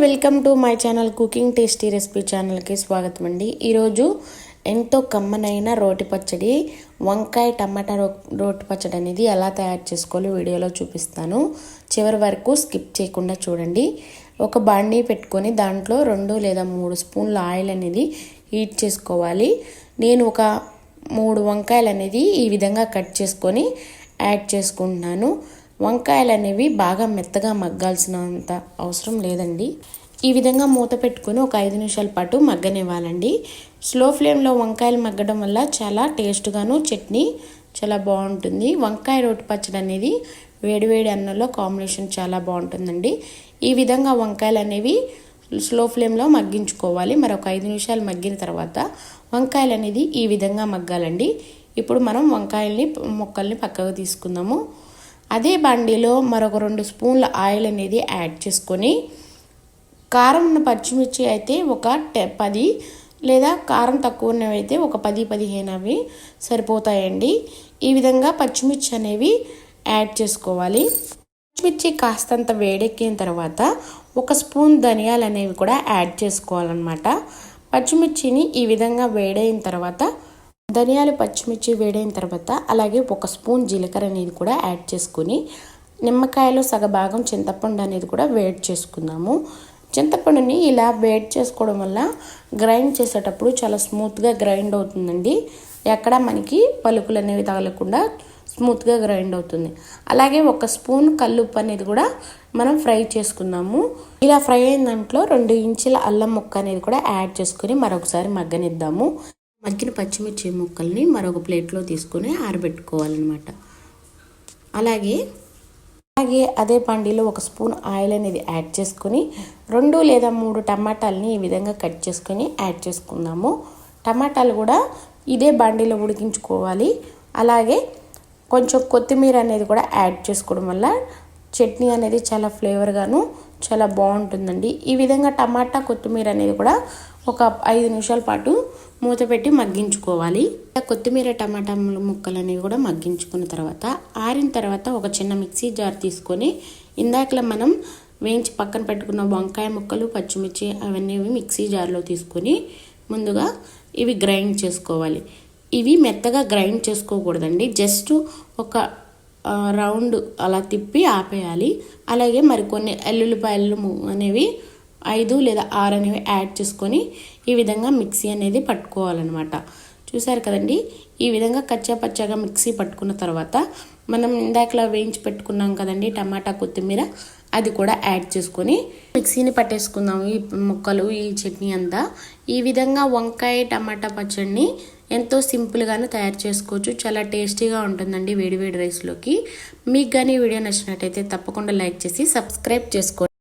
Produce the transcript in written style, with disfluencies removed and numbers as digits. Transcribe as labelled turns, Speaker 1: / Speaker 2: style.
Speaker 1: Welcome to my channel cooking tasty recipe ఛానల్కి స్వాగతం అండి. ఈరోజు ఎంతో కమ్మనైన రోటి పచ్చడి, వంకాయ టమాటా రోటి పచ్చడి అనేది ఎలా తయారు చేసుకోవాలో వీడియోలో చూపిస్తాను. చివరి వరకు స్కిప్ చేయకుండా చూడండి. ఒక బాండీ పెట్టుకొని దాంట్లో 2 లేదా 3 స్పూన్ల ఆయిల్ అనేది హీట్ చేసుకోవాలి. నేను ఒక 3 వంకాయలు అనేది ఈ విధంగా కట్ చేసుకొని యాడ్ చేసుకుంటున్నాను. వంకాయలు అనేవి బాగా మెత్తగా మగ్గాల్సినంత అవసరం లేదండి. ఈ విధంగా మూత పెట్టుకొని ఒక 5 నిమిషాల పాటు మగ్గనివ్వాలండి. స్లో ఫ్లేమ్లో వంకాయలు మగ్గడం వల్ల చాలా టేస్ట్గాను చట్నీ చాలా బాగుంటుంది. వంకాయ రోటి పచ్చడి అనేది వేడివేడి అన్నంలో కాంబినేషన్ చాలా బాగుంటుందండి. ఈ విధంగా వంకాయలు అనేవి స్లో ఫ్లేమ్లో మగ్గించుకోవాలి. మరొక 5 నిమిషాలు మగ్గిన తర్వాత వంకాయలు అనేది ఈ విధంగా మగ్గాలండి. ఇప్పుడు మనం ముక్కల్ని పక్కకు తీసుకుందాము. అదే బండిలో మరొక 2 స్పూన్ల ఆయిల్ అనేది యాడ్ చేసుకొని కారం ఉన్న పచ్చిమిర్చి అయితే ఒక 10 లేదా కారం తక్కువ ఉన్నవైతే ఒక 10-15 అవి సరిపోతాయండి. ఈ విధంగా పచ్చిమిర్చి అనేవి యాడ్ చేసుకోవాలి. పచ్చిమిర్చి కాస్తంత వేడెక్కిన తర్వాత 1 స్పూన్ ధనియాలు అనేవి కూడా యాడ్ చేసుకోవాలన్నమాట. పచ్చిమిర్చిని ఈ విధంగా వేడైన తర్వాత ధనియాలు పచ్చిమిర్చి వేడైన తర్వాత అలాగే 1 స్పూన్ జీలకర్ర అనేది కూడా యాడ్ చేసుకుని నిమ్మకాయలో సగభాగం చింతపండు అనేది కూడా వేడి చేసుకుందాము. చింతపండుని ఇలా వేడి చేసుకోవడం వల్ల గ్రైండ్ చేసేటప్పుడు చాలా స్మూత్గా గ్రైండ్ అవుతుందండి. ఎక్కడ మనకి పలుకులు అనేవి తగలకుండా స్మూత్గా గ్రైండ్ అవుతుంది. అలాగే 1 స్పూన్ కల్లుప్పు అనేది కూడా మనం ఫ్రై చేసుకుందాము. ఇలా ఫ్రై అయిన దాంట్లో 2 ఇంచుల అల్లం ముక్క అనేది కూడా యాడ్ చేసుకుని మరొకసారి మగ్గనిద్దాము. మగ్గిన పచ్చిమిర్చి ముక్కల్ని మరొక ప్లేట్లో తీసుకొని ఆరబెట్టుకోవాలన్నమాట. అలాగే అదే పండిలో 1 స్పూన్ ఆయిల్ అనేది యాడ్ చేసుకొని 2 లేదా 3 టమాటాలని ఈ విధంగా కట్ చేసుకొని యాడ్ చేసుకుందాము. టమాటాలు కూడా ఇదే బండిలో ఉడికించుకోవాలి. అలాగే కొంచెం కొత్తిమీర అనేది కూడా యాడ్ చేసుకోవడం వల్ల చట్నీ అనేది చాలా ఫ్లేవర్గాను చాలా బాగుంటుందండి. ఈ విధంగా టమాటా కొత్తిమీర అనేది కూడా ఒక 5 నిమిషాల పాటు మూత పెట్టి మగ్గించుకోవాలి. కొత్తిమీర టమాటా ముక్కలు అనేవి కూడా మగ్గించుకున్న తర్వాత ఆరిన తర్వాత ఒక చిన్న మిక్సీ జార్ తీసుకొని ఇందాకలా మనం వేయించి పక్కన పెట్టుకున్న వంకాయ ముక్కలు పచ్చిమిర్చి అవన్నీ మిక్సీ జార్లో తీసుకొని ముందుగా ఇవి గ్రైండ్ చేసుకోవాలి. ఇవి మెత్తగా గ్రైండ్ చేసుకోకూడదండి. జస్ట్ ఒక రౌండ్ అలా తిప్పి ఆపేయాలి. అలాగే మరికొన్ని ఎల్లుల్లిపాయలు అనేవి 5 లేదా 6 అనేవి యాడ్ చేసుకొని ఈ విధంగా మిక్సీ అనేది పట్టుకోవాలన్నమాట. చూసారు కదండి. ఈ విధంగా కచ్చాపచ్చాగా మిక్సీ పట్టుకున్న తర్వాత మనం ఇందాకలా వేయించి పెట్టుకున్నాం కదండి టమాటా కొత్తిమీర, అది కూడా యాడ్ చేసుకొని మిక్సీని పట్టేసుకుందాం. ఈ ముక్కలు ఈ చట్నీ అంతా ఈ విధంగా వంకాయ టమాటా పచ్చడిని ఎంతో సింపుల్గాను తయారు చేసుకోవచ్చు. చాలా టేస్టీగా ఉంటుందండి వేడివేడి రైస్లోకి. మీకు కానీ వీడియో నచ్చినట్టయితే తప్పకుండా లైక్ చేసి సబ్స్క్రైబ్ చేసుకోండి.